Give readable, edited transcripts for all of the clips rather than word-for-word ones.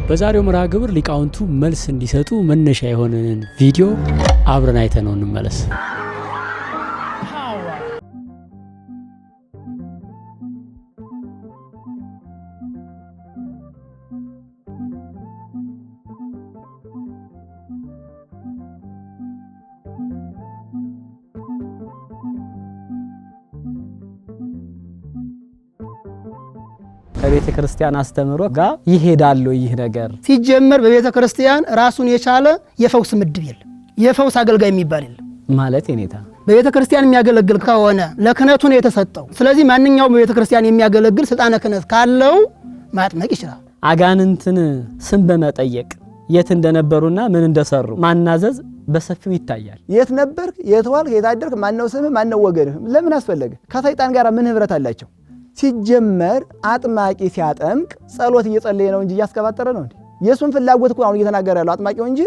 በዛሬው መርሃ ግብር ሊቃውንቱ መልስ እንዲሰጡ መነሻ የሆነን ቪዲዮ አብረን አይተነው እንመለስ። ከቤተ ክርስቲያን አስተምሮ ጋር ይሄዳል ይህ ነገር ሲጀመር በቤተ ክርስቲያን ራሱን የቻለ የፈውስ ምድብ የለም። የፈውስ አገልጋይ የሚባል የለም ማለት የኔታ በቤተ ክርስቲያን የሚያገለግል ከሆነ ለክህነቱ ነው የተሰጠው። ስለዚህ ማንኛውም በቤተ ክርስቲያን የሚያገለግል ስልጣነ ክህነት ካለው ማጥመቅ ይችላል። አጋንንትን ስም በመጠየቅ የት እንደነበሩና ምን እንደሰሩ ማናዘዝ በሰፊው ይታያል። የት ነበር፣ የት ዋልክ፣ የት አደርክ፣ ማን ነው ስምህ፣ ማን ነው ወገንህ፣ ለምን አስፈለገ? ከሰይጣን ጋር ምን ህብረት አላቸው? ሲጀመር አጥማቂ ሲያጠምቅ ጸሎት እየጸለየ ነው እንጂ እያስከባጠረ ነው እንዴ? የሱን ፍላጎት እኮ አሁን እየተናገረ ያለው አጥማቂው እንጂ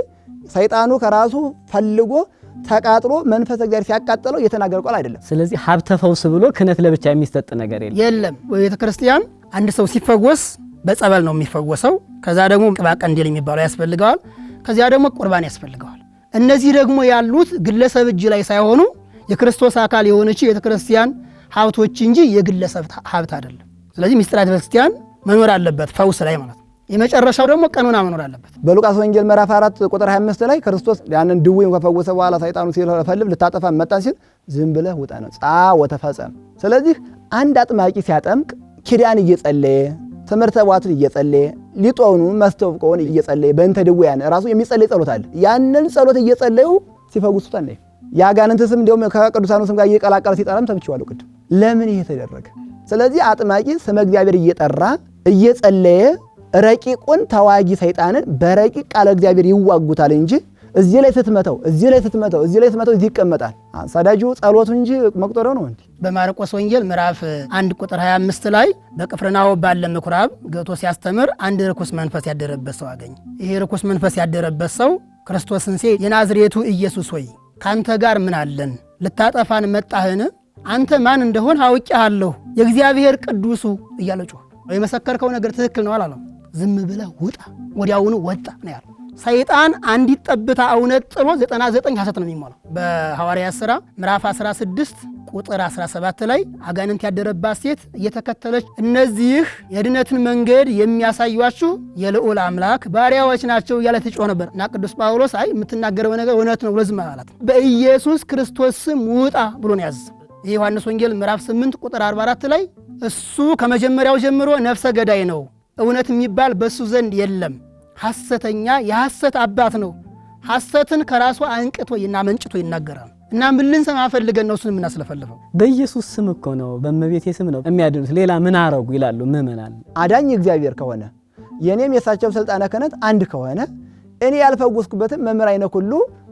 ሰይጣኑ ከራሱ ፈልጎ ተቃጥሎ መንፈስ እግዚአብሔር ሲያቃጥለው እየተናገረ ቃል አይደለም። ስለዚህ ሀብተ ፈውስ ብሎ ክህነት ለብቻ የሚሰጥ ነገር የለም። በቤተ ክርስቲያን አንድ ሰው ሲፈወስ በጸበል ነው የሚፈወሰው። ከዛ ደግሞ ቅባ ቀንዲል የሚባለው ያስፈልገዋል። ከዚያ ደግሞ ቁርባን ያስፈልገዋል። እነዚህ ደግሞ ያሉት ግለሰብ እጅ ላይ ሳይሆኑ የክርስቶስ አካል የሆነች የቤተ ክርስቲያን ሀብቶች እንጂ የግለሰብ ሀብት አይደለም። ስለዚህ ምስጢራተ ቤተክርስቲያን መኖር አለበት ፈውስ ላይ ማለት ነው። የመጨረሻው ደግሞ ቀኖና መኖር አለበት። በሉቃስ ወንጌል ምዕራፍ 4 ቁጥር 25 ላይ ክርስቶስ ያንን ድውዩን ከፈወሰ በኋላ ሰይጣኑ ሲፈልፍ ልታጠፋ መጣ ሲል ዝም ብለህ ውጣ ነው ጻ ወተፈጸም። ስለዚህ አንድ አጥማቂ ሲያጠምቅ ኪዳን እየጸለየ ትምህርተ ቧቱን እየጸለየ ሊጦኑ መስተውቆን እየጸለየ በእንተ ድውያን ራሱ የሚጸለይ ጸሎት አለ። ያንን ጸሎት እየጸለዩ ሲፈውሱት አለ። ያጋንንት ስም እንደውም ከቅዱሳኑ ስም ጋር እየቀላቀለ ሲጠራም ተብቻለሁ ቅድም። ለምን ይሄ ተደረገ? ስለዚህ አጥማቂ ስመ እግዚአብሔር እየጠራ እየጸለየ ረቂቁን ተዋጊ ሰይጣንን በረቂቅ ቃለ እግዚአብሔር ይዋጉታል እንጂ እዚህ ላይ ስትመተው እዚህ ላይ ስትመተው እዚህ ላይ ስትመተው እዚህ ይቀመጣል። ሰዳጁ ጸሎቱ እንጂ መቁጠሪያው ነው እንዴ? በማርቆስ ወንጌል ምዕራፍ 1 ቁጥር 25 ላይ በቅፍርናሆም ባለ ምኩራብ ገብቶ ሲያስተምር አንድ ርኩስ መንፈስ ያደረበት ሰው አገኘ። ይሄ ርኩስ መንፈስ ያደረበት ሰው ክርስቶስን ሲል የናዝሬቱ ኢየሱስ ሆይ ካንተ ጋር ምን አለን? ልታጠፋን መጣህን? አንተ ማን እንደሆን አውቄሃለሁ፣ የእግዚአብሔር ቅዱሱ እያለ ጮኸ። የመሰከርከው ነገር ትክክል ነው አላለም። ዝም ብለህ ውጣ። ወዲያውኑ ወጣ ነው ያለው። ሰይጣን አንዲት ጠብታ እውነት ጥሎ 99 ሐሰት ነው የሚሞላው። በሐዋርያት ሥራ ምዕራፍ 16 ቁጥር 17 ላይ አጋንንት ያደረባት ሴት እየተከተለች እነዚህ የድነትን መንገድ የሚያሳዩአችሁ የልዑል አምላክ ባሪያዎች ናቸው እያለ ትጮህ ነበር እና ቅዱስ ጳውሎስ አይ የምትናገረው ነገር እውነት ነው ብሎ ዝም አላት። በኢየሱስ ክርስቶስ ስም ውጣ ብሎ ነው ያዘዘው። የዮሐንስ ወንጌል ምዕራፍ 8 ቁጥር 44 ላይ እሱ ከመጀመሪያው ጀምሮ ነፍሰ ገዳይ ነው፣ እውነት የሚባል በሱ ዘንድ የለም፣ ሐሰተኛ የሐሰት አባት ነው፣ ሐሰትን ከራሱ አንቅቶ መንጭቶ ይናገራል። እና ምን ልንሰማ ፈልገን ነው እሱን የምናስለፈልፈው? በኢየሱስ ስም እኮ ነው በእመቤቴ ስም ነው የሚያድኑት፣ ሌላ ምን አረጉ ይላሉ ምእመናን። አዳኝ እግዚአብሔር ከሆነ የኔም የሳቸው ስልጣነ ክህነት አንድ ከሆነ እኔ ያልፈወስኩበትም መምህር አይነ ሁሉ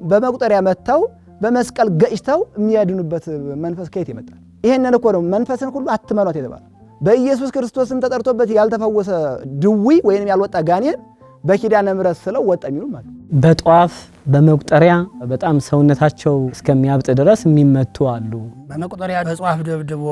በመቁጠሪያ መተው በመስቀል ገጭተው የሚያድኑበት መንፈስ ከየት ይመጣል? ይሄንን እኮ ነው መንፈስን ሁሉ አትመኗት የተባለ። በኢየሱስ ክርስቶስም ተጠርቶበት ያልተፈወሰ ድዊ ወይንም ያልወጣ ጋኔን በኪዳነ ምሕረት ስለው ወጣ የሚሉ ማለት በጧፍ በመቁጠሪያ በጣም ሰውነታቸው እስከሚያብጥ ድረስ የሚመቱ አሉ። በመቁጠሪያ በጧፍ ደብድቦ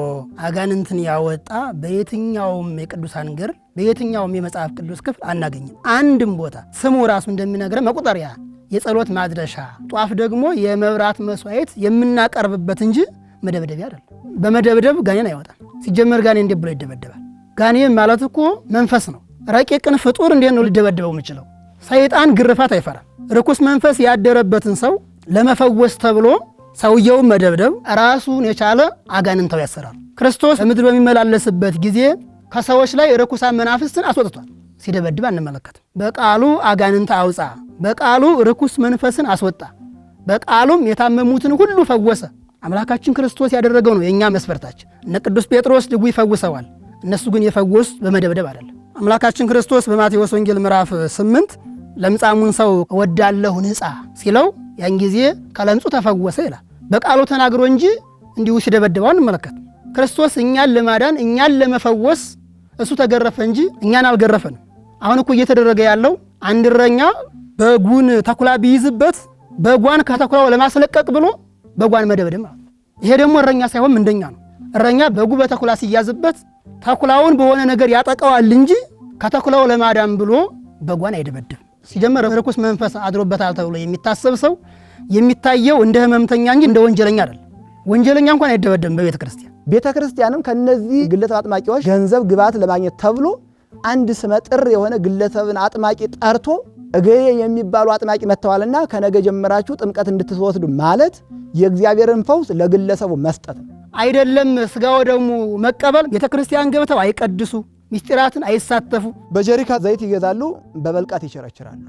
አጋንንትን ያወጣ በየትኛውም የቅዱሳን ግር በየትኛውም የመጽሐፍ ቅዱስ ክፍል አናገኝም። አንድም ቦታ ስሙ ራሱ እንደሚነግረን መቁጠሪያ የጸሎት ማድረሻ፣ ጧፍ ደግሞ የመብራት መስዋዕት የምናቀርብበት እንጂ መደብደቢያ አይደለም። በመደብደብ ጋኔን አይወጣም። ሲጀመር ጋኔን እንዴት ብሎ ይደበደባል? ጋኔን ማለት እኮ መንፈስ ነው። ረቂቅን ፍጡር እንዴት ነው ሊደበደበው የሚችለው? ሰይጣን ግርፋት አይፈራም። ርኩስ መንፈስ ያደረበትን ሰው ለመፈወስ ተብሎ ሰውየውን መደብደብ ራሱን የቻለ አጋንንታዊ ያሰራል። ክርስቶስ በምድር በሚመላለስበት ጊዜ ከሰዎች ላይ ርኩሳን መናፍስትን አስወጥቷል። ሲደበድብ አንመለከትም። በቃሉ አጋንንት አውጣ፣ በቃሉ ርኩስ መንፈስን አስወጣ፣ በቃሉም የታመሙትን ሁሉ ፈወሰ። አምላካችን ክርስቶስ ያደረገው ነው የኛ መስፈርታችን። እነ ቅዱስ ጴጥሮስ ድውይ ፈውሰዋል። እነሱ ግን የፈወሱት በመደብደብ አይደለም። አምላካችን ክርስቶስ በማቴዎስ ወንጌል ምዕራፍ 8 ለምጻሙን ሰው እወዳለሁ ንጻ ሲለው ያን ጊዜ ከለምጹ ተፈወሰ ይላል። በቃሉ ተናግሮ እንጂ እንዲሁ ሲደበድበው አንመለከትም። ክርስቶስ እኛን ለማዳን እኛን ለመፈወስ እሱ ተገረፈ እንጂ እኛን አልገረፈንም። አሁን እኮ እየተደረገ ያለው አንድ እረኛ በጉን ተኩላ ቢይዝበት በጓን ከተኩላው ለማስለቀቅ ብሎ በጓን መደብደብ ማለት። ይሄ ደግሞ እረኛ ሳይሆን ምንደኛ ነው። እረኛ በጉ በተኩላ ሲያዝበት ተኩላውን በሆነ ነገር ያጠቃዋል እንጂ ከተኩላው ለማዳን ብሎ በጓን አይደበድብም። ሲጀመር ርኩስ መንፈስ አድሮበታል ተብሎ የሚታሰብ ሰው የሚታየው እንደ ህመምተኛ እንጂ እንደ ወንጀለኛ አይደለም። ወንጀለኛ እንኳን አይደበደብም በቤተ ክርስቲያን። ቤተ ክርስቲያንም ከነዚህ ግለሰብ አጥማቂዎች ገንዘብ ግብዓት ለማግኘት ተብሎ አንድ ስመጥር የሆነ ግለሰብን አጥማቂ ጠርቶ እገሌ የሚባሉ አጥማቂ መጥተዋልና ከነገ ጀምራችሁ ጥምቀት እንድትወስዱ ማለት የእግዚአብሔርን ፈውስ ለግለሰቡ መስጠት አይደለም። ስጋው ደግሞ መቀበል ቤተ ክርስቲያን ገብተው አይቀድሱ፣ ምስጢራትን አይሳተፉ። በጀሪካ ዘይት ይገዛሉ፣ በበልቃት ይቸረችራሉ።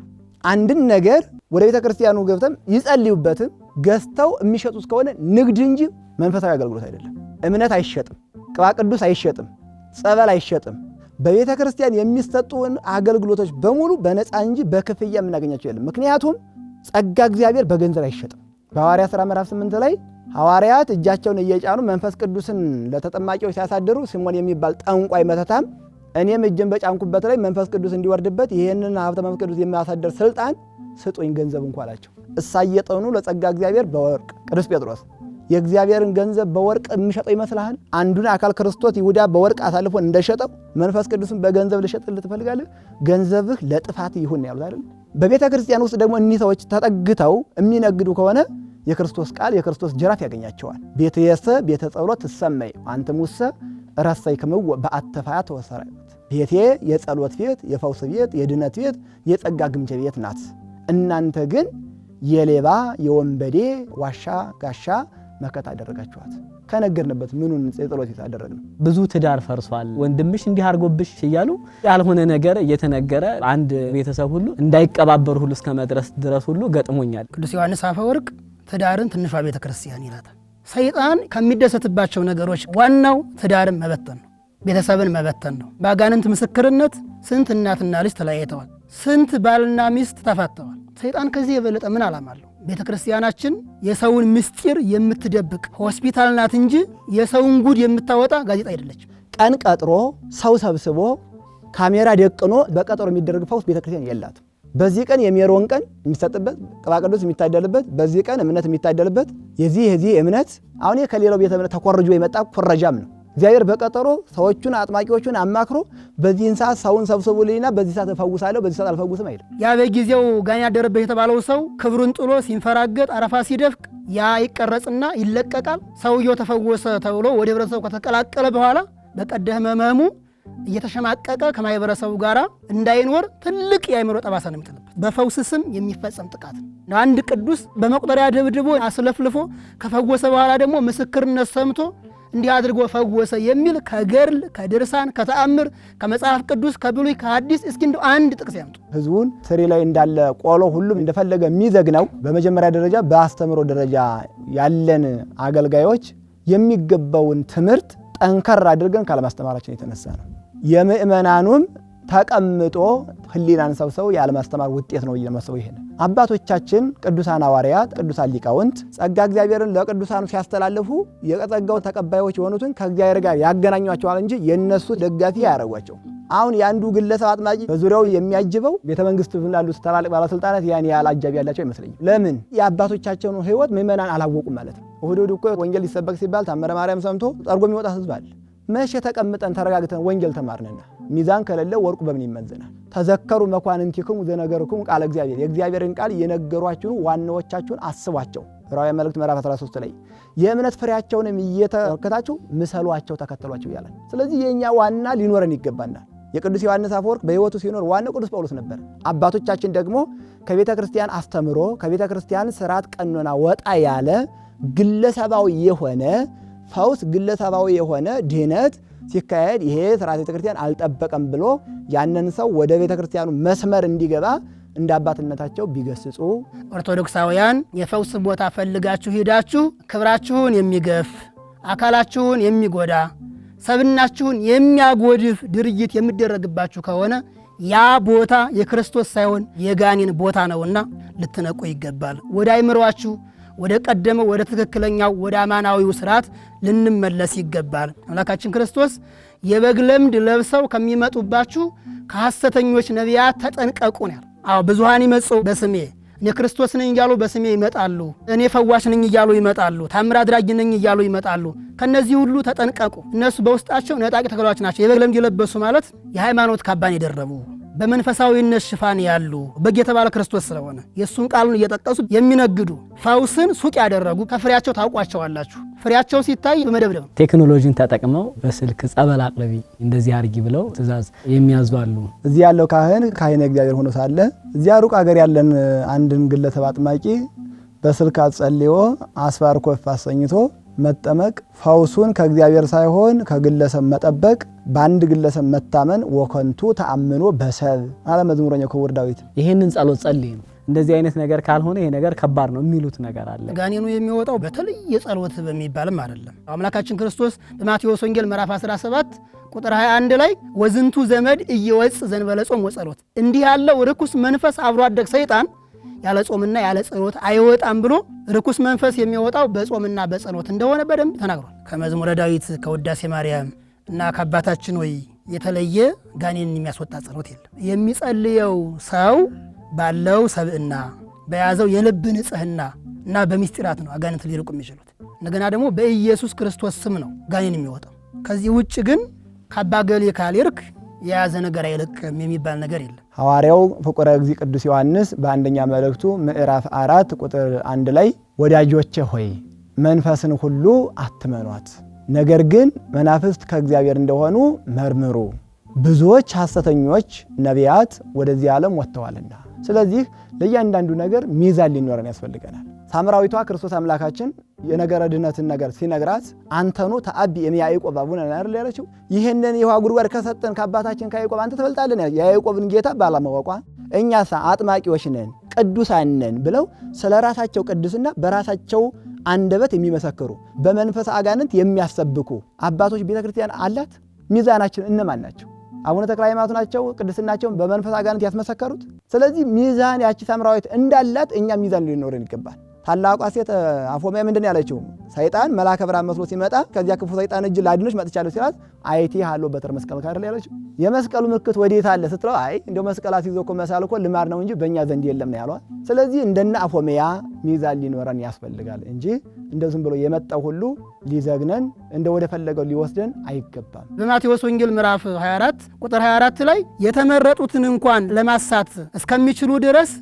አንድን ነገር ወደ ቤተ ክርስቲያኑ ገብተም ይጸልዩበትም ገዝተው የሚሸጡት ከሆነ ንግድ እንጂ መንፈሳዊ አገልግሎት አይደለም። እምነት አይሸጥም፣ ቅባ ቅዱስ አይሸጥም፣ ጸበል አይሸጥም። በቤተ ክርስቲያን የሚሰጡን አገልግሎቶች በሙሉ በነፃ እንጂ በክፍያ የምናገኛቸው የለም። ምክንያቱም ጸጋ እግዚአብሔር በገንዘብ አይሸጥም። በሐዋርያት ሥራ ምዕራፍ 8 ላይ ሐዋርያት እጃቸውን እየጫኑ መንፈስ ቅዱስን ለተጠማቂዎች ሲያሳድሩ ሲሞን የሚባል ጠንቋይ መተታም እኔም እጄን በጫንኩበት ላይ መንፈስ ቅዱስ እንዲወርድበት ይህንን ሀብተ መንፈስ ቅዱስ የሚያሳድር ስልጣን ስጡኝ ገንዘብ እንኳ አላቸው። እሳየጠኑ ለጸጋ እግዚአብሔር በወርቅ ቅዱስ ጴጥሮስ የእግዚአብሔርን ገንዘብ በወርቅ የሚሸጠው ይመስልሃል? አንዱን አካል ክርስቶስ ይሁዳ በወርቅ አሳልፎ እንደሸጠው መንፈስ ቅዱስን በገንዘብ ልሸጥልህ ትፈልጋለህ? ገንዘብህ ለጥፋት ይሁን ያሉት አይደል? በቤተ ክርስቲያን ውስጥ ደግሞ እኒህ ሰዎች ተጠግተው የሚነግዱ ከሆነ የክርስቶስ ቃል የክርስቶስ ጅራፍ ያገኛቸዋል። ቤትየሰ ቤተ ጸሎት ትሰመይ አንትሙሰ ረሰይክምዎ በአተፋያ ተወሰራዩት። ቤቴ የጸሎት ቤት፣ የፈውስ ቤት፣ የድነት ቤት፣ የጸጋ ግምጃ ቤት ናት። እናንተ ግን የሌባ የወንበዴ ዋሻ ጋሻ መከታ አደረጋችኋት። ከነገርንበት ምኑን የጸሎት ቤት አደረግነው? ብዙ ትዳር ፈርሷል፣ ወንድምሽ እንዲህ አድርጎብሽ እያሉ ያልሆነ ነገር እየተነገረ አንድ ቤተሰብ ሁሉ እንዳይቀባበሩ ሁሉ እስከ መድረስ ድረስ ሁሉ ገጥሞኛል። ቅዱስ ዮሐንስ አፈወርቅ ትዳርን ትንሿ ቤተ ክርስቲያን ይላታል። ሰይጣን ከሚደሰትባቸው ነገሮች ዋናው ትዳርን መበተን ነው፣ ቤተሰብን መበተን ነው። በአጋንንት ምስክርነት ስንት እናትና ልጅ ተለያይተዋል፣ ስንት ባልና ሚስት ተፋተዋል። ሰይጣን ከዚህ የበለጠ ምን ዓላማ አለው? ቤተ ክርስቲያናችን የሰውን ምስጢር የምትደብቅ ሆስፒታል ናት እንጂ የሰውን ጉድ የምታወጣ ጋዜጣ አይደለችም። ቀን ቀጥሮ ሰው ሰብስቦ ካሜራ ደቅኖ በቀጠሮ የሚደረግ ፈውስ ቤተ ክርስቲያን የላትም። በዚህ ቀን የሜሮን ቀን የሚሰጥበት ቅባ ቅዱስ የሚታደልበት፣ በዚህ ቀን እምነት የሚታደልበት የዚህ እምነት አሁን ከሌላው ቤተ እምነት ተኮርጆ የመጣ ኩረጃም ነው። እግዚአብሔር በቀጠሮ ሰዎቹን አጥማቂዎቹን አማክሮ በዚህን ሰዓት ሰውን ሰብስቡልኝና በዚህ ሰዓት እፈውሳለሁ በዚህ ሰዓት አልፈውስም አይደል። ያ በጊዜው ጋኔን ያደረበት የተባለው ሰው ክብሩን ጥሎ ሲንፈራገጥ አረፋ ሲደፍቅ ያ ይቀረጽና ይለቀቃል። ሰውየው ተፈወሰ ተብሎ ወደ ህብረተሰቡ ከተቀላቀለ በኋላ በቀደመ ህመሙ እየተሸማቀቀ ከማህበረሰቡ ጋር እንዳይኖር ትልቅ የአእምሮ ጠባሳ ነው የሚጥልበት። በፈውስ ስም የሚፈጸም ጥቃት ነው። አንድ ቅዱስ በመቁጠሪያ ደብድቦ አስለፍልፎ ከፈወሰ በኋላ ደግሞ ምስክርነት ሰምቶ እንዲህ አድርጎ ፈወሰ የሚል ከገርል ከድርሳን ከተአምር ከመጽሐፍ ቅዱስ ከብሉይ ከሐዲስ እስኪ እንደው አንድ ጥቅስ ያምጡ። ህዝቡን ትሪ ላይ እንዳለ ቆሎ ሁሉም እንደፈለገ የሚዘግነው በመጀመሪያ ደረጃ በአስተምሮ ደረጃ ያለን አገልጋዮች የሚገባውን ትምህርት ጠንከር አድርገን ካለማስተማራችን የተነሳ ነው። የምእመናኑም ተቀምጦ ህሊናን ሰብሰው ያለማስተማር ውጤት ነው እየመሰው። ይሄን አባቶቻችን ቅዱሳን ሐዋርያት ቅዱሳን ሊቃውንት ጸጋ እግዚአብሔርን ለቅዱሳኑ ሲያስተላልፉ የጸጋው ተቀባዮች የሆኑትን ከእግዚአብሔር ጋር ያገናኟቸዋል እንጂ የነሱ ደጋፊ ያያረጓቸው። አሁን ያንዱ ግለሰብ አጥማቂ በዙሪያው የሚያጅበው ቤተ መንግስት ላሉ ተላልቅ ባለስልጣናት ያን ያህል አጃቢ ያላቸው አይመስለኝም። ለምን? የአባቶቻቸውን ህይወት ምእመናን አላወቁም ማለት ነው። እሁድ እኮ ወንጌል ሊሰበክ ሲባል ታምረ ማርያም ሰምቶ ጠርጎ የሚወጣ ህዝብ አለ። መቼ ተቀምጠን ተረጋግተን ወንጌል ተማርነና? ሚዛን ከሌለ ወርቁ በምን ይመዘናል? ተዘከሩ መኳንንቲክሙ ዘነገርኩም ቃለ እግዚአብሔር፣ የእግዚአብሔርን ቃል የነገሯችሁን ዋናዎቻችሁን አስቧቸው። ዕብራውያን መልእክት ምዕራፍ 13 ላይ የእምነት ፍሬያቸውንም እየተመለከታችሁ ምሰሏቸው፣ ተከተሏቸው ይላል። ስለዚህ የኛ ዋና ሊኖረን ይገባናል። የቅዱስ ዮሐንስ አፈወርቅ በህይወቱ ሲኖር ዋናው ቅዱስ ጳውሎስ ነበር። አባቶቻችን ደግሞ ከቤተ ክርስቲያን አስተምሮ ከቤተ ክርስቲያን ስርዓት ቀኖና ወጣ ያለ ግለሰባዊ የሆነ ፈውስ ግለሰባዊ የሆነ ድህነት ሲካሄድ ይሄ ስርዓተ ቤተ ክርስቲያን አልጠበቀም ብሎ ያንን ሰው ወደ ቤተ ክርስቲያኑ መስመር እንዲገባ እንደ አባትነታቸው ቢገስጹ። ኦርቶዶክሳውያን የፈውስ ቦታ ፈልጋችሁ ሄዳችሁ ክብራችሁን የሚገፍ አካላችሁን የሚጎዳ ሰብናችሁን የሚያጎድፍ ድርጊት የሚደረግባችሁ ከሆነ ያ ቦታ የክርስቶስ ሳይሆን የጋኔን ቦታ ነውና ልትነቁ ይገባል። ወደ አይምሯችሁ ወደ ቀደመው ወደ ትክክለኛው ወደ አማናዊው ስርዓት ልንመለስ ይገባል። አምላካችን ክርስቶስ የበግ ለምድ ለብሰው ከሚመጡባችሁ ከሐሰተኞች ነቢያት ተጠንቀቁ ነው ያለው። አዎ ብዙሃን ይመጹ በስሜ እኔ ክርስቶስ ነኝ እያሉ በስሜ ይመጣሉ። እኔ ፈዋሽ ነኝ እያሉ ይመጣሉ። ታምር አድራጊ ነኝ እያሉ ይመጣሉ። ከነዚህ ሁሉ ተጠንቀቁ። እነሱ በውስጣቸው ነጣቂ ተኩላዎች ናቸው። የበግ ለምድ የለበሱ ማለት የሃይማኖት ካባን የደረቡ በመንፈሳዊነት ሽፋን ያሉ በግ የተባለ ክርስቶስ ስለሆነ የእሱን ቃሉን እየጠቀሱ የሚነግዱ ፈውስን ሱቅ ያደረጉ ከፍሬያቸው ታውቋቸዋላችሁ። ፍሬያቸው ሲታይ በመደብደብ ነው። ቴክኖሎጂን ተጠቅመው በስልክ ጸበል አቅርቢ እንደዚህ አድርጊ ብለው ትእዛዝ የሚያዙ አሉ። እዚህ ያለው ካህን እግዚአብሔር ሆኖ ሳለ እዚያ ሩቅ ሀገር ያለን አንድን ግለሰብ አጥማቂ በስልክ አጸልዮ አስባርኮ አሰኝቶ መጠመቅ ፈውሱን ከእግዚአብሔር ሳይሆን ከግለሰብ መጠበቅ በአንድ ግለሰብ መታመን ወከንቱ ተአምኖ በሰብ አለ መዝሙረኛው ክቡር ዳዊት። ይሄንን ጸሎት ጸልይ ነው። እንደዚህ አይነት ነገር ካልሆነ ይሄ ነገር ከባድ ነው የሚሉት ነገር አለ። ጋኔኑ የሚወጣው በተለየ ጸሎት በሚባልም አይደለም። አምላካችን ክርስቶስ በማቴዎስ ወንጌል ምዕራፍ 17 ቁጥር 21 ላይ ወዝንቱ ዘመድ እየወጽ ዘንበለ ጾም ወጸሎት፣ እንዲህ ያለው ርኩስ መንፈስ አብሮ አደግ ሰይጣን ያለ ጾምና ያለ ጸሎት አይወጣም ብሎ ርኩስ መንፈስ የሚወጣው በጾምና በጸሎት እንደሆነ በደንብ ተናግሯል። ከመዝሙረ ዳዊት ከውዳሴ ማርያም እና ከአባታችን ወይ የተለየ ጋኔንን የሚያስወጣ ጸሎት የለም። የሚጸልየው ሰው ባለው ሰብዕና በያዘው የልብ ንጽህና እና በሚስጢራት ነው አጋንንት ሊርቁ የሚችሉት። እንደገና ደግሞ በኢየሱስ ክርስቶስ ስም ነው ጋኔን የሚወጣው። ከዚህ ውጭ ግን ከአባ ገሌ ካልርክ የያዘ ነገር አይለቅም የሚባል ነገር የለም። ሐዋርያው ፍቁረ እግዚእ ቅዱስ ዮሐንስ በአንደኛ መልእክቱ ምዕራፍ 4 ቁጥር 1 ላይ ወዳጆቼ ሆይ መንፈስን ሁሉ አትመኗት፣ ነገር ግን መናፍስት ከእግዚአብሔር እንደሆኑ መርምሩ፣ ብዙዎች ሐሰተኞች ነቢያት ወደዚህ ዓለም ወጥተዋልና። ስለዚህ ለእያንዳንዱ ነገር ሚዛን ሊኖረን ያስፈልገናል። ሳምራዊቷ ክርስቶስ አምላካችን የነገረ ድህነትን ነገር ሲነግራት አንተኑ ተአቢ የያዕቆብ አቡነ ናር ያለችው ይህንን የውሃ ጉድጓድ ከሰጠን ከአባታችን ከያዕቆብ አንተ ትበልጣለህ። የያዕቆብን ጌታ ባለማወቋ እኛሳ አጥማቂዎች ነን ቅዱሳን ነን ብለው ስለ ራሳቸው ቅድስና በራሳቸው አንደበት የሚመሰክሩ በመንፈስ አጋንንት የሚያሰብኩ አባቶች ቤተክርስቲያን አላት። ሚዛናችን እነማን ናቸው? አቡነ ተክለ ሃይማኖት ናቸው ቅድስናቸውን በመንፈስ አጋንንት ያስመሰከሩት። ስለዚህ ሚዛን ያቺ ሳምራዊት እንዳላት እኛ ሚዛን ሊኖረን ይገባል። ታላቋ ሴት አፎሚያ ምንድን ያለችው? ሰይጣን መልአከ ብርሃን መስሎ ሲመጣ ከዚያ ክፉ ሰይጣን እጅ ላድንሽ መጥቻለሁ ሲላት አይቲ ሃሎ በትረ መስቀል ካርል ያለችው። የመስቀሉ ምልክት ወዴት አለ ስትለው አይ እንደው መስቀላት ይዞ እኮ መሳል እኮ ልማድ ነው እንጂ በእኛ ዘንድ የለም ነው ያሏት። ስለዚህ እንደነ አፎሚያ ሚዛን ሊኖረን ያስፈልጋል እንጂ እንደው ዝም ብሎ የመጣው ሁሉ ሊዘግነን እንደ ወደ ፈለገው ሊወስደን አይገባም። በማቴዎስ ወንጌል ምዕራፍ 24 ቁጥር 24 ላይ የተመረጡትን እንኳን ለማሳት እስከሚችሉ ድረስ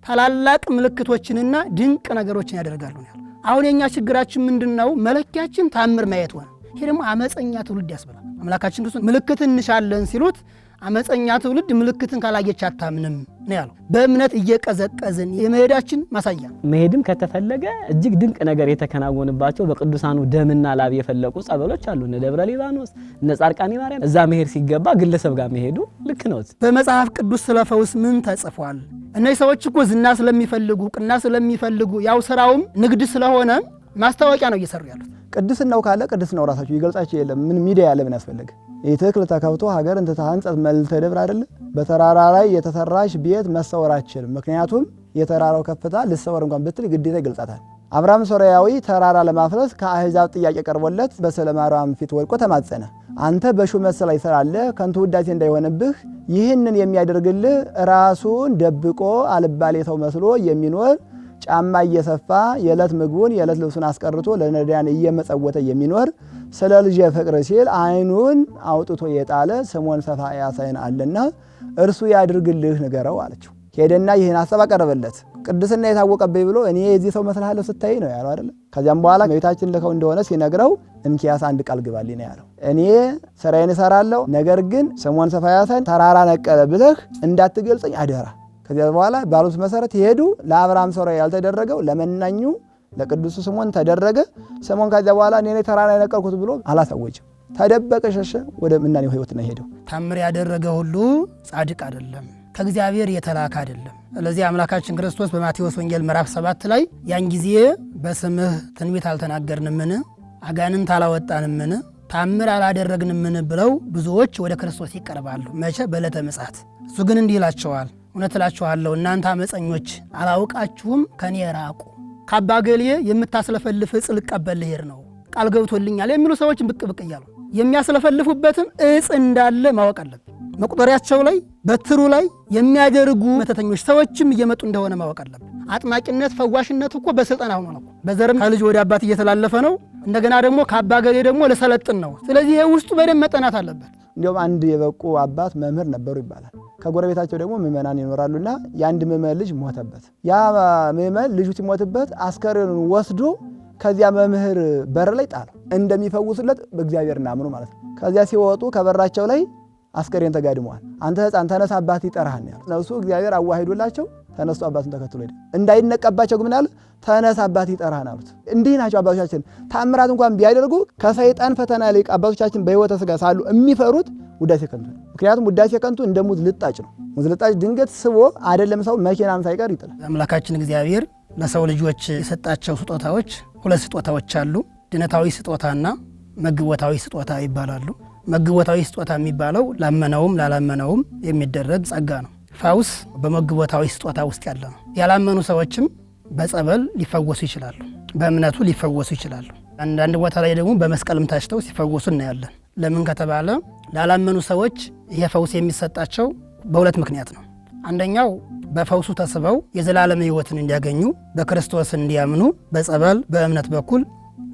ታላላቅ ምልክቶችንና ድንቅ ነገሮችን ያደርጋሉ ነው። አሁን የኛ ችግራችን ምንድነው? መለኪያችን ታምር ማየት ሆነ። ይሄ ደግሞ አመፀኛ ትውልድ ያስብላል። አምላካችን ክርስቶስ ምልክትን እንሻለን ሲሉት አመፀኛ ትውልድ ምልክትን ካላየች አታምንም ነው ያለው። በእምነት እየቀዘቀዝን የመሄዳችን ማሳያ። መሄድም ከተፈለገ እጅግ ድንቅ ነገር የተከናወነባቸው በቅዱሳኑ ደምና ላብ የፈለቁ ጸበሎች አሉ። እነ ደብረ ሊባኖስ፣ እነ ጻድቃኔ ማርያም። እዛ መሄድ ሲገባ ግለሰብ ጋር መሄዱ ልክ ነው። በመጽሐፍ ቅዱስ ስለ ፈውስ ምን ተጽፏል? እነዚህ ሰዎች እኮ ዝና ስለሚፈልጉ ቅና ስለሚፈልጉ ያው ስራውም ንግድ ስለሆነ ማስታወቂያ ነው እየሰሩ ያሉት። ቅድስናው ካለ ቅድስናው ራሳቸው ይገልጻቸው የለም። ምን ሚዲያ ያለ ምን ያስፈልግ? ይትክል ተከብቶ ሀገር እንተ ታንጸት መልዕልተ ደብር አይደለ? በተራራ ላይ የተሰራሽ ቤት መሰወር አትችልም። ምክንያቱም የተራራው ከፍታ ልሰወር እንኳን ብትል ግዴታ ይገልጻታል። አብርሃም ሶርያዊ ተራራ ለማፍረስ ከአህዛብ ጥያቄ ቀርቦለት በስዕለ ማርያም ፊት ወድቆ ተማጸነ። አንተ በሹመት ላይ ስላለህ ከንቱ ውዳሴ እንዳይሆንብህ ይህንን የሚያደርግልህ ራሱን ደብቆ አልባሌ ሰው መስሎ የሚኖር ጫማ እየሰፋ የዕለት ምግቡን የዕለት ልብሱን አስቀርቶ ለነዳያን እየመጸወተ የሚኖር ስለ ልጅ ፍቅር ሲል ዓይኑን አውጥቶ የጣለ ስምዖን ሰፋያሳይን አለና እርሱ ያድርግልህ ንገረው አለችው። ሄደና ይህን ሐሳብ አቀረበለት። ቅድስና የታወቀብኝ ብሎ እኔ የዚህ ሰው መስላለሁ ስታይ ነው ያለው አይደል? ከዚያም በኋላ ቤታችን ልከው እንደሆነ ሲነግረው እንኪያስ አንድ ቃል ግባልኝ ነው ያለው። እኔ ስራዬን እሰራለሁ፣ ነገር ግን ስምዖን ሰፋያሳይን ተራራ ነቀለ ብለህ እንዳትገልጸኝ አደራ። ከዚያ በኋላ ባሉት መሰረት ይሄዱ። ለአብርሃም ሶርያ ያልተደረገው ለመናኙ ለቅዱስ ስምዖን ተደረገ። ስምዖን ከዚያ በኋላ እኔ ተራራ የነቀልኩት ብሎ አላሳወጅም። ተደበቀ፣ ሸሸ፣ ወደ ምናኔው ህይወት ነው ሄደው። ታምር ያደረገ ሁሉ ጻድቅ አይደለም፣ ከእግዚአብሔር የተላከ አይደለም። ስለዚህ አምላካችን ክርስቶስ በማቴዎስ ወንጌል ምዕራፍ 7 ላይ ያን ጊዜ በስምህ ትንቢት አልተናገርንምን? አጋንንት አላወጣንምን? ታምር አላደረግንምን? ብለው ብዙዎች ወደ ክርስቶስ ይቀርባሉ። መቼ? በዕለተ ምጽአት። እሱ ግን እንዲህ ይላቸዋል፣ እውነት እላችኋለሁ እናንተ አመፀኞች አላውቃችሁም፣ ከኔ ራቁ። ከአባ ገሌ የምታስለፈልፍ ዕፅ ልቀበል ልሄድ ነው ቃል ገብቶልኛል የሚሉ ሰዎች ብቅ ብቅ እያሉ የሚያስለፈልፉበትም ዕፅ እንዳለ ማወቅ አለብን። መቁጠሪያቸው ላይ በትሩ ላይ የሚያደርጉ መተተኞች ሰዎችም እየመጡ እንደሆነ ማወቅ አለብን። አጥማቂነት ፈዋሽነት እኮ በስልጣን ሆኖ ነው። በዘርም ከልጅ ወደ አባት እየተላለፈ ነው። እንደገና ደግሞ ከአባ ገሌ ደግሞ ለሰለጥን ነው። ስለዚህ ይሄ ውስጡ በደንብ መጠናት አለበት። እንዲሁም አንድ የበቁ አባት መምህር ነበሩ ይባላል። ከጎረቤታቸው ደግሞ ምዕመናን ይኖራሉና የአንድ ምዕመን ልጅ ሞተበት። ያ ምዕመን ልጁ ሲሞትበት አስከሬኑን ወስዶ ከዚያ መምህር በር ላይ ጣለው። እንደሚፈውሱለት በእግዚአብሔር እናምኑ ማለት ነው። ከዚያ ሲወጡ ከበራቸው ላይ አስከሬን ተጋድመዋል። አንተ ሕፃን ተነስ አባት ይጠራሃል ያሉት። ነፍሱ እግዚአብሔር አዋሂዶላቸው ተነስቶ አባቱን ተከትሎ ሄደ። እንዳይነቀባቸው ግን አለ ተነስ አባት ይጠራሃል አሉት። እንዲህ ናቸው አባቶቻችን። ታምራት እንኳን ቢያደርጉ ከሰይጣን ፈተና ላይ አባቶቻችን በሕይወተ ሥጋ ሳሉ የሚፈሩት ውዳሴ ከንቱ ነው። ምክንያቱም ውዳሴ ከንቱ እንደ ሙዝ ልጣጭ ነው። ሙዝ ልጣጭ ድንገት ስቦ አይደለም ሰው መኪናም ሳይቀር ይጥላል። አምላካችን እግዚአብሔር ለሰው ልጆች የሰጣቸው ስጦታዎች 2 ስጦታዎች አሉ። ድነታዊ ስጦታና መግቦታዊ ስጦታ ይባላሉ። መግቦታዊ ስጦታ የሚባለው ላመነውም ላላመነውም የሚደረግ ጸጋ ነው። ፈውስ በመግቦታዊ ስጦታ ውስጥ ያለ ነው። ያላመኑ ሰዎችም በጸበል ሊፈወሱ ይችላሉ፣ በእምነቱ ሊፈወሱ ይችላሉ። አንዳንድ ቦታ ላይ ደግሞ በመስቀልም ታጭተው ሲፈወሱ እናያለን። ለምን ከተባለ ላላመኑ ሰዎች ይሄ ፈውስ የሚሰጣቸው በ2 ምክንያት ነው። አንደኛው በፈውሱ ተስበው የዘላለም ሕይወትን እንዲያገኙ በክርስቶስ እንዲያምኑ በጸበል በእምነት በኩል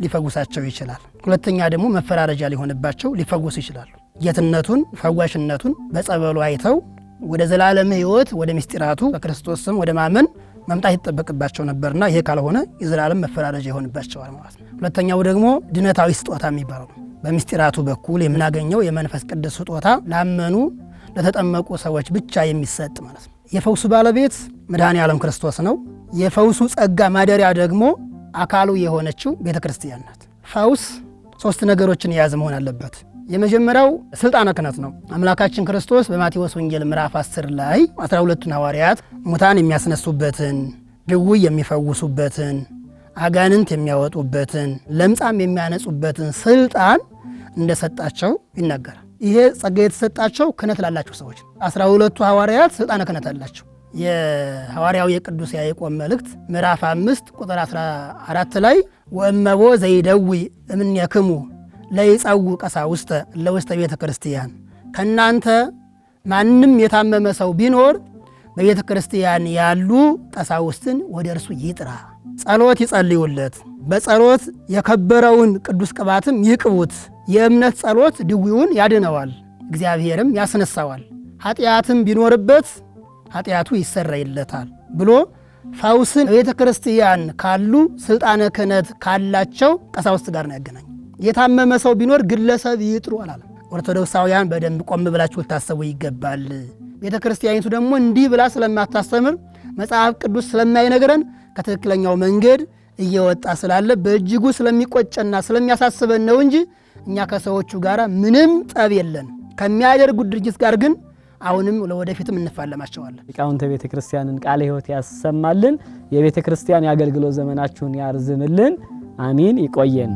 ሊፈውሳቸው ይችላል። ሁለተኛ ደግሞ መፈራረጃ ሊሆንባቸው ሊፈወሱ ይችላሉ። ጌትነቱን ፈዋሽነቱን በጸበሉ አይተው ወደ ዘላለም ሕይወት ወደ ምስጢራቱ በክርስቶስ ስም ወደ ማመን መምጣት ይጠበቅባቸው ነበርና ይሄ ካልሆነ የዘላለም መፈራረጃ ይሆንባቸዋል ማለት ነው። ሁለተኛው ደግሞ ድነታዊ ስጦታ የሚባለው ነው። በምስጢራቱ በኩል የምናገኘው የመንፈስ ቅዱስ ስጦታ ላመኑ ለተጠመቁ ሰዎች ብቻ የሚሰጥ ማለት ነው። የፈውሱ ባለቤት መድኃኔ ዓለም ክርስቶስ ነው። የፈውሱ ጸጋ ማደሪያ ደግሞ አካሉ የሆነችው ቤተ ክርስቲያን ናት። ፈውስ 3 ነገሮችን የያዘ መሆን አለበት። የመጀመሪያው ስልጣነ ክህነት ነው። አምላካችን ክርስቶስ በማቴዎስ ወንጌል ምዕራፍ 10 ላይ 12ቱን ሐዋርያት ሙታን የሚያስነሱበትን፣ ድውይ የሚፈውሱበትን፣ አጋንንት የሚያወጡበትን፣ ለምጻም የሚያነጹበትን ስልጣን እንደሰጣቸው ይናገራል። ይሄ ጸጋ የተሰጣቸው ክህነት ላላቸው ሰዎች 12ቱ ሐዋርያት ስልጣነ ክህነት አላቸው። የሐዋርያው የቅዱስ ያዕቆብ መልእክት ምዕራፍ 5 ቁጥር 14 ላይ ወእመቦ ዘይደዊ እምኔክሙ ለይጸው ቀሳውስተ ለውስተ ቤተ ክርስቲያን፣ ከእናንተ ማንም የታመመ ሰው ቢኖር በቤተ ክርስቲያን ያሉ ቀሳውስትን ወደ እርሱ ይጥራ፣ ጸሎት ይጸልዩለት፣ በጸሎት የከበረውን ቅዱስ ቅባትም ይቅቡት። የእምነት ጸሎት ድዊውን ያድነዋል፣ እግዚአብሔርም ያስነሳዋል፣ ኃጢአትም ቢኖርበት ኃጢአቱ ይሰረይለታል ብሎ ፈውስን በቤተ ክርስቲያን ካሉ ስልጣነ ክህነት ካላቸው ቀሳውስት ጋር ነው ያገናኝ። የታመመ ሰው ቢኖር ግለሰብ ይጥሩ አላለም። ኦርቶዶክሳውያን በደንብ ቆም ብላችሁ ልታሰቡ ይገባል። ቤተ ክርስቲያኒቱ ደግሞ እንዲህ ብላ ስለማታስተምር መጽሐፍ ቅዱስ ስለማይነግረን ከትክክለኛው መንገድ እየወጣ ስላለ በእጅጉ ስለሚቆጨና ስለሚያሳስበን ነው እንጂ እኛ ከሰዎቹ ጋር ምንም ጠብ የለን። ከሚያደርጉት ድርጅት ጋር ግን አሁንም ለወደፊትም እንፋለማቸዋለን። ሊቃውንተ ቤተ ክርስቲያንን ቃለ ሕይወት ያሰማልን። የቤተ ክርስቲያን የአገልግሎት ዘመናችሁን ያርዝምልን። አሚን። ይቆየን።